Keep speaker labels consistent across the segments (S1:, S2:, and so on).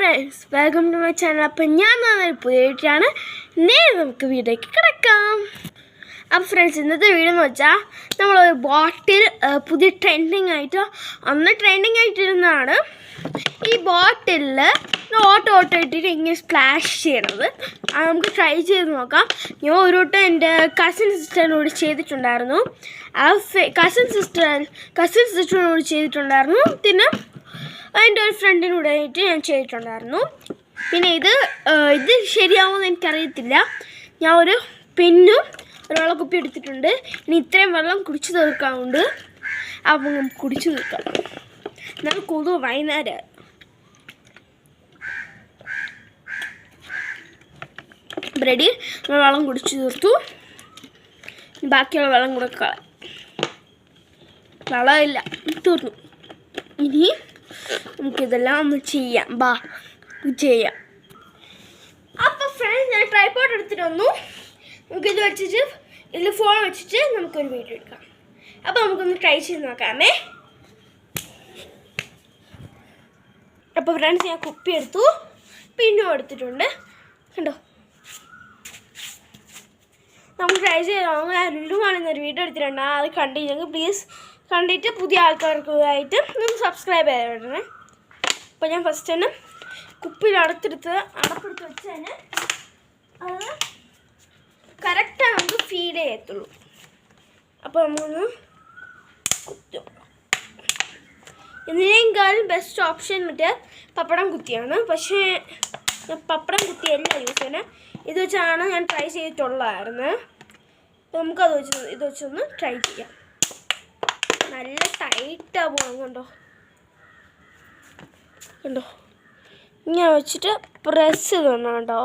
S1: Friends, welcome to my channel. അപ്പം ഞാൻ പുതിയതാണ് നമുക്ക് വീഡിയോയ്ക്ക് കിടക്കാം. അപ്പോൾ ഫ്രണ്ട്സ്, ഇന്നത്തെ വീഡിയോ എന്ന് വെച്ചാൽ നമ്മളൊരു ബോട്ടിൽ പുതിയ ട്രെൻഡിങ് ആയിട്ടിരുന്നതാണ്. ഈ ബോട്ടിലിൽ ഓട്ടോ ഇട്ടിട്ട് ഇങ്ങനെ സ്പ്ലാഷ് ചെയ്യണത്. അത് നമുക്ക് ട്രൈ ചെയ്ത് നോക്കാം. ഞാൻ ഒരു വട്ടം എൻ്റെ കസിൻ സിസ്റ്ററിനോട് ചെയ്തിട്ടുണ്ടായിരുന്നു. ആ കസിൻ സിസ്റ്ററിനോട് ചെയ്തിട്ടുണ്ടായിരുന്നു. പിന്നെ എൻ്റെ ഒരു ഫ്രണ്ടിനോടായിട്ട് ഞാൻ ചെയ്തിട്ടുണ്ടായിരുന്നു. പിന്നെ ഇത് ശരിയാവുമെന്ന് എനിക്കറിയത്തില്ല. ഞാൻ ഒരു പെന്നും ഒരു വെള്ളക്കുപ്പി എടുത്തിട്ടുണ്ട്. ഇനി ഇത്രയും വെള്ളം കുടിച്ചു തീർക്കാറുണ്ട്. അപ്പം നമുക്ക് കുടിച്ചു തീർക്കാം. എന്നാലും കൊതു വൈകുന്നേരം റെഡി. നമ്മൾ വെള്ളം കുടിച്ചു തീർത്തു. ബാക്കിയുള്ള വെള്ളം കൂടെ വെള്ളമില്ല, തീർന്നു. ഇനി നമുക്കിതെല്ലാം ഒന്ന് ചെയ്യാം. ചെയ്യാം. അപ്പോൾ ഫ്രണ്ട്സ്, ഞാൻ ട്രൈപോഡ് എടുത്തിട്ട് വന്നു. നമുക്കിത് വെച്ചിട്ട് ഇതിൽ ഫോൺ വെച്ചിട്ട് നമുക്കൊരു വീഡിയോ എടുക്കാം. അപ്പോൾ നമുക്കൊന്ന് ട്രൈ ചെയ്ത് നോക്കാമേ. അപ്പോൾ ഫ്രണ്ട്സ്, ഞാൻ കുപ്പി എടുത്തു, പിന്നും എടുത്തിട്ടുണ്ട്. കണ്ടോ, നമുക്ക് ട്രൈ ചെയ്ത് നോക്കാം. ലുലുമാണെന്നൊരു വീഡിയോ എടുത്തിട്ടുണ്ട്. അത് കണ്ടില്ലെങ്കിൽ പ്ലീസ് കണ്ടിട്ട് പുതിയ ആൾക്കാർക്കായിട്ട് ഒന്ന് സബ്സ്ക്രൈബ് ചെയ്തിടണേ. അപ്പോൾ ഞാൻ ഫസ്റ്റ് തന്നെ കുപ്പിയിൽ അടപ്പെടുത്ത് വെച്ച് തന്നെ അത് കറക്റ്റാണ് നമുക്ക് ഫീൽ ചെയ്യത്തുള്ളൂ. അപ്പോൾ നമ്മളൊന്ന് കുത്തും. ഇതിനേക്കാളും ബെസ്റ്റ് ഓപ്ഷൻ മറ്റേ പപ്പടം കുത്തിയാണ്. പക്ഷേ ഞാൻ പപ്പടം കുത്തിയല്ല യൂസ് ചെയ്യുന്നത്. ഇത് വെച്ചാണ് ഞാൻ ട്രൈ ചെയ്തിട്ടുള്ളതായിരുന്നു. അപ്പോൾ നമുക്കത് ഇത് വെച്ചൊന്ന് ട്രൈ ചെയ്യാം. നല്ല ടൈറ്റാണ് പോകണം. കണ്ടോ ഇങ്ങനെ വെച്ചിട്ട് പ്രസ് ചെയ്തോണം. കേട്ടോ,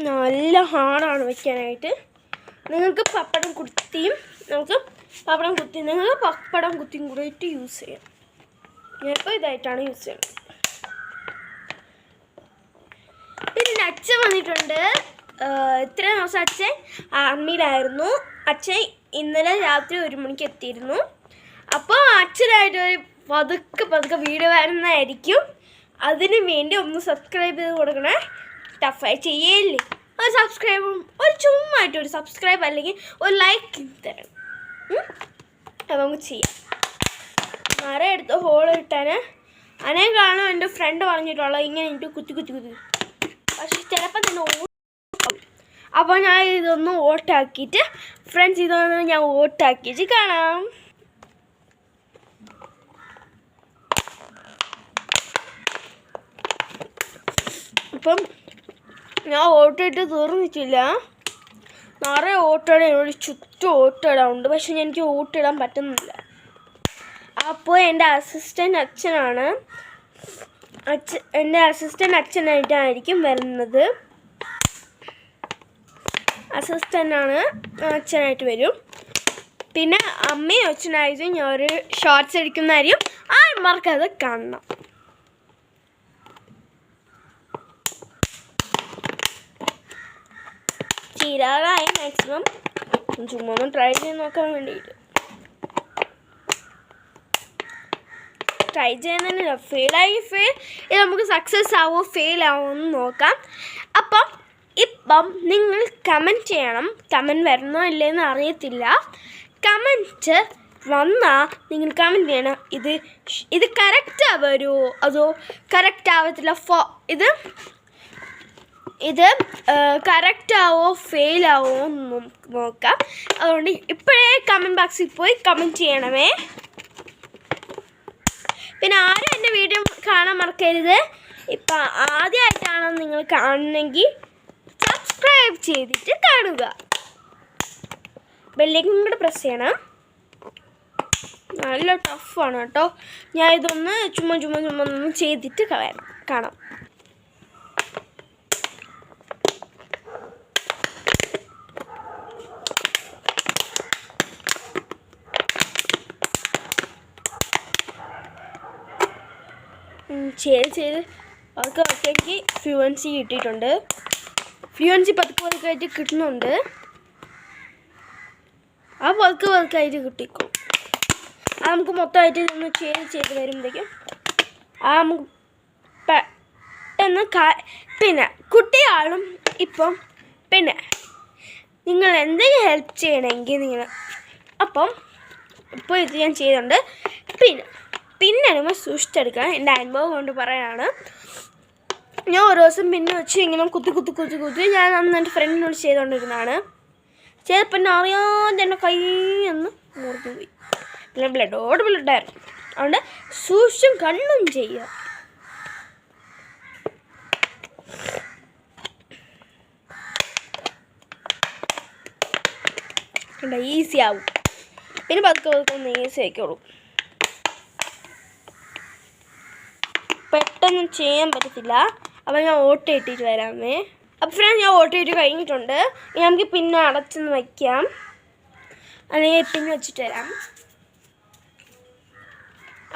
S1: നല്ല ഹാർഡാണ് വെക്കാനായിട്ട്. നിങ്ങൾക്ക് പപ്പടം കുത്തിയും കൂടെ ഇട്ട് യൂസ് ചെയ്യാം. ഞാനിപ്പോൾ ഇതായിട്ടാണ് യൂസ് ചെയ്യുന്നത്. പിന്നെ അച്ഛൻ വന്നിട്ടുണ്ട്. ഇത്ര ദിവസം അച്ഛൻ ആർമിയിലായിരുന്നു. അച്ഛൻ ഇന്നലെ രാത്രി 1 മണിക്ക് എത്തിയിരുന്നു. അപ്പോൾ അച്ഛനായിട്ടൊരു പതുക്കെ വീഡിയോ വരുന്നതായിരിക്കും. അതിന് വേണ്ടി ഒന്ന് സബ്സ്ക്രൈബ് ചെയ്ത് കൊടുക്കണേ. ടഫായി ചെയ്യല്ലേ. ഒരു സബ്സ്ക്രൈബും ചുമ്മായിട്ടൊരു സബ്സ്ക്രൈബ് അല്ലെങ്കിൽ ഒരു ലൈക്ക് തരണം. അത് നമുക്ക് ചെയ്യാം. മരം എടുത്ത് ഹോൾ ഇട്ടാൻ അനേ കാണും. എൻ്റെ ഫ്രണ്ട് പറഞ്ഞിട്ടുള്ളത് ഇങ്ങനെ എനിക്ക് കുത്തി പക്ഷെ ചിലപ്പോൾ തന്നെ അപ്പോൾ ഞാൻ ഇതൊന്ന് ഓട്ടാക്കിയിട്ട് ഫ്രണ്ട്സ് ഞാൻ ഓട്ടാക്കിയിട്ട് കാണാം. അപ്പം ഞാൻ ഓട്ടിട്ട് തീർന്നിട്ടില്ല. നിറയെ ഓട്ടോടെ എന്നോട് ചുറ്റും ഓട്ടിടാറുണ്ട്. പക്ഷെ എനിക്ക് ഓട്ടിടാൻ പറ്റുന്നില്ല. അപ്പോൾ എൻ്റെ അസിസ്റ്റൻ്റ് അച്ഛനാണ്. എൻ്റെ അസിസ്റ്റൻ്റ് അച്ഛനായിട്ടായിരിക്കും വരുന്നത്. അച്ഛനായിട്ട് വരും. പിന്നെ അമ്മയും അച്ഛനായിട്ട് ഞാൻ ഒരു ഷോർട്സ് എടുക്കുന്നതായിരിക്കും. ആർമാർക്കത് കാണണം. തീരാറായി. മാക്സിമം ചുമ്മാ ഒന്ന് ട്രൈ ചെയ്ത് നോക്കാൻ വേണ്ടിയിട്ട് ട്രൈ ചെയ്യുന്നതിന് ഇത് നമുക്ക് സക്സസ് ആവോ ഫെയിൽ ആവോ എന്ന് നോക്കാം. ഇപ്പം നിങ്ങൾ കമൻറ്റ് ചെയ്യണം. കമൻറ്റ് വരണോ ഇല്ലയെന്ന് അറിയത്തില്ല. കമൻറ്റ് വന്നാൽ നിങ്ങൾ കമൻറ്റ് ചെയ്യണം. ഇത് കറക്റ്റ് വരുമോ അതോ കറക്റ്റ് ആവത്തില്ല. ഇത് കറക്റ്റ് ആവോ ഫെയിൽ ആവോ എന്ന് നോക്കാം. അതുകൊണ്ട് ഇപ്പോഴേ കമൻറ്റ് ബോക്സിൽ പോയി കമൻറ്റ് ചെയ്യണമേ. പിന്നെ ആരും എൻ്റെ വീഡിയോ കാണാൻ മറക്കരുത്. ഇപ്പം ആദ്യമായിട്ടാണ് നിങ്ങൾ കാണുന്നെങ്കിൽ സബ്സ്ക്രൈബ് ചെയ്തിട്ട് കാണുക. ബെല്ലൈക്കൺ കൂടെ പ്രസ് ചെയ്യണം. നല്ല ടഫാണ് കേട്ടോ. ഞാൻ ഇതൊന്ന് ചുമ്മാ ഒന്ന് ചെയ്തിട്ട് കാണാം. ചെയ്ത് പതുക്കെ ഫ്ലുവൻസി കിട്ടിയിട്ടുണ്ട്. ഫ്ലുവൻസി പതുക്കെ കിട്ടുന്നുണ്ട്. ആ പതുക്കെ കിട്ടിക്കോ. അത് നമുക്ക് മൊത്തമായിട്ട് ഒന്ന് ചെയ്ത് വരുമ്പോഴേക്കും നമുക്ക് പെട്ടെന്ന് പിന്നെ കുട്ടിയാളും ഇപ്പം പിന്നെ നിങ്ങൾ എന്തെങ്കിലും ഹെൽപ്പ് ചെയ്യണമെങ്കിൽ നിങ്ങൾ അപ്പം ഇപ്പോൾ ഇത് ഞാൻ ചെയ്യുന്നുണ്ട്. പിന്നെ നമ്മൾ സൂക്ഷിച്ചെടുക്കുക. എൻ്റെ അനുഭവം കൊണ്ട് പറയാണ്. ഞാൻ ഓരോ ദിവസം പിന്നെ വെച്ച് ഇങ്ങനെ കുത്തി ഞാൻ അന്ന് എൻ്റെ ഫ്രണ്ടിനോട് ചെയ്തുകൊണ്ടിരുന്നതാണ്. ചെയ്തപ്പോൾ എന്നെ അറിയാതെ എൻ്റെ കയ്യിൽ നിന്ന് മുറിഞ്ഞു പോയി. പിന്നെ ബ്ലഡായിരുന്നു. അതുകൊണ്ട് സൂക്ഷിച്ചും കണ്ണും ചെയ്യുക. ഈസി ആവും. പിന്നെ പതുക്കെ ഒന്ന് ഈസി ആയിക്കോളൂ. പെട്ടെന്ന് ചെയ്യാൻ പറ്റത്തില്ല. അപ്പോൾ ഞാൻ ഓട്ട ഇട്ടിട്ട് വരാമേ. അപ്പോൾ ഫ്രണ്ട്സ്, ഞാൻ ഓട്ട ഇട്ട് കഴിഞ്ഞിട്ടുണ്ട്. നമുക്ക് പിന്നെ അടച്ചൊന്ന് വയ്ക്കാം, അല്ലെങ്കിൽ പിന്നെ വെച്ചിട്ട് വരാം.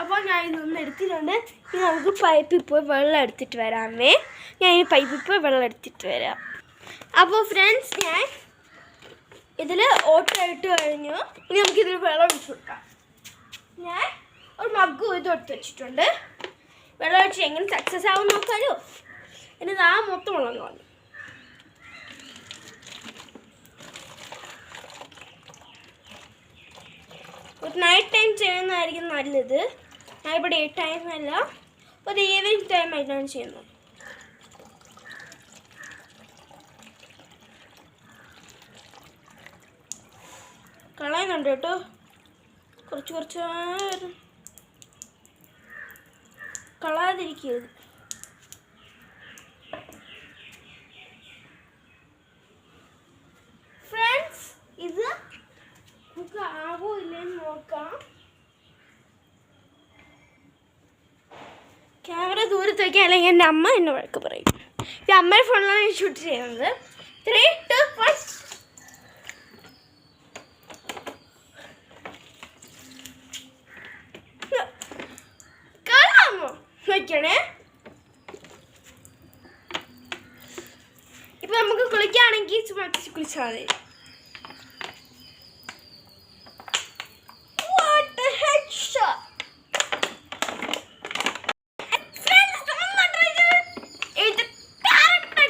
S1: അപ്പോൾ ഞാൻ ഇതൊന്ന് എടുത്തിട്ടുണ്ട്. ഇനി നമുക്ക് പൈപ്പിൽ പോയി വെള്ളം എടുത്തിട്ട് വരാമേ. ഞാൻ ഈ പൈപ്പിൽ പോയി വെള്ളം എടുത്തിട്ട് വരാം. അപ്പോൾ ഫ്രണ്ട്സ്, ഞാൻ ഇതിൽ ഓട്ട ഇട്ട് കഴിഞ്ഞു. ഇനി നമുക്കിതിൽ വെള്ളം ഒഴിച്ച് കൊടുക്കാം. ഞാൻ ഒരു മഗ്ഗും ഇതും എടുത്ത് വെച്ചിട്ടുണ്ട്. വെള്ളം ഒഴിച്ച് എങ്ങനെ സക്സസ് ആവും നോക്കാമല്ലോ. എന്നിട്ട് ആ മൊത്തം വെള്ളം കാണും. ഒരു നൈറ്റ് ടൈം ചെയ്യുന്നതായിരിക്കും നല്ലത്. ഞാൻ ഇപ്പോൾ ഡേ ടൈം അല്ല, ഒരു ഈവനിങ് ടൈം ആയിട്ടാണ് ചെയ്യുന്നത്. കളയുന്നുണ്ട് കേട്ടോ, കുറച്ച് കളയാതിരിക്കരുത്. ഫ്രണ്ട്സ്, ഇത് നമുക്ക് ആവോ ഇല്ലെന്ന് നോക്കാം. ക്യാമറ ദൂരത്ത് വയ്ക്കാൻ, അല്ലെങ്കിൽ എൻ്റെ അമ്മ എന്നെ വഴക്ക് പറയും. ഇത് അമ്മയുടെ ഫോണിലാണ് ഷൂട്ട് ചെയ്യുന്നത്. 3, 2, 1. വയ്ക്കണേ. ഇപ്പൊ നമുക്ക് കുളിക്കുകയാണെങ്കിൽ കുളിച്ചാൽ മതി.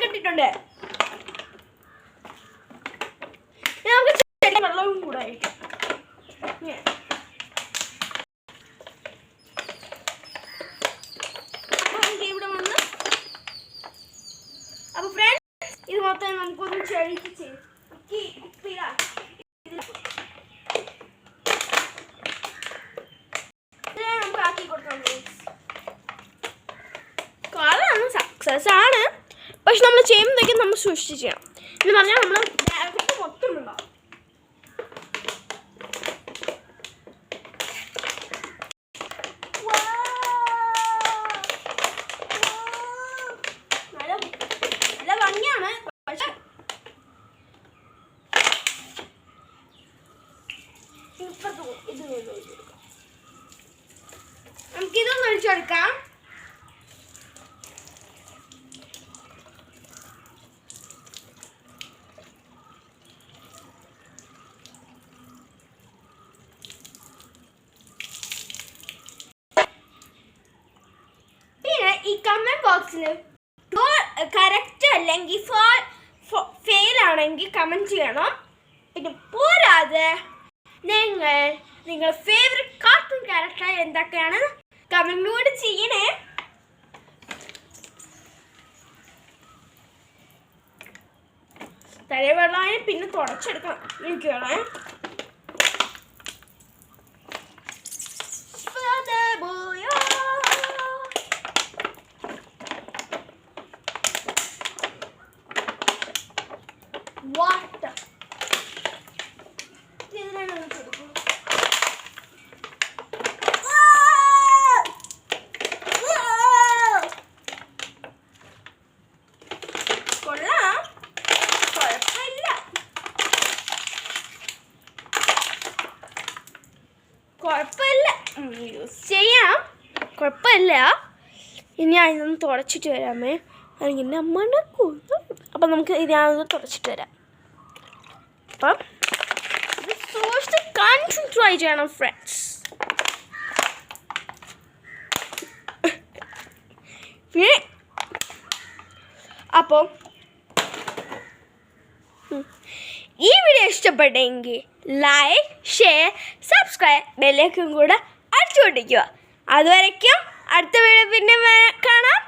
S1: കിട്ടിട്ടുണ്ട്. നമുക്ക് വെള്ളവും കൂടായിരിക്കും. അപ്പോൾ ഫ്രണ്ട്സ്, ഇത് മൊത്തം നമുക്കൊന്ന് ചെടിച്ച് നമുക്ക് ആക്കി കൊടുക്കാം. കാരണം സക്സസ് ആണ്, പക്ഷെ നമ്മൾ ചെയ്യുമ്പോഴേക്കും നമ്മൾ സൂക്ഷിച്ച് ചെയ്യണം. എന്ന് പറഞ്ഞാൽ നമ്മൾ മൊത്തം ഉണ്ടാവും. നമുക്കിതൊന്ന് ഒഴിച്ചെടുക്കാം. പിന്നെ ഈ കമന്റ് ബോക്സിൽ കറക്റ്റ് അല്ലെങ്കിൽ ഫെയിൽ ആണെങ്കിൽ കമന്റ് ചെയ്യണം. പിന്നെ പോരാതെ നിങ്ങൾ ഫേവറേറ്റ് കാർട്ടൂൺ ക്യാരക്ടർ എന്തൊക്കെയാണ് കമന്റിലൂടെ ചെയ്യണേ. തലവെള്ളായ പിന്നെ തുടച്ചെടുക്കണം. എനിക്ക് വേണേ. വാട്ടർ കുഴപ്പമില്ല, യൂസ് ചെയ്യാം, കുഴപ്പമില്ല. ഇനി അതിനൊന്ന് തുടച്ചിട്ട് വരാമേ, അല്ലെങ്കിൽ എൻ്റെ അമ്മേനെ കൊന്നു. അപ്പം നമുക്ക് ഇതിനൊന്ന് തുടച്ചിട്ട് വരാം. അപ്പം ഇത് സൂക്ഷിച്ച് ട്രൈ ചെയ്യണം ഫ്രണ്ട്സ്. അപ്പോൾ ഈ വീഡിയോ ഇഷ്ടപ്പെട്ടെങ്കിൽ ലൈക്ക്, ഷെയർ, സബ്സ്ക്രൈബ്, ബെല്ലൈക്കൺ കൂടെ അടിച്ചു പൊട്ടിക്കുക. അതുവരയ്ക്കും അടുത്ത വീഡിയോ പിന്നെ കാണാം.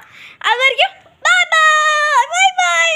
S1: അതുവരയ്ക്കും ബൈ ബൈ ബൈ ബൈ.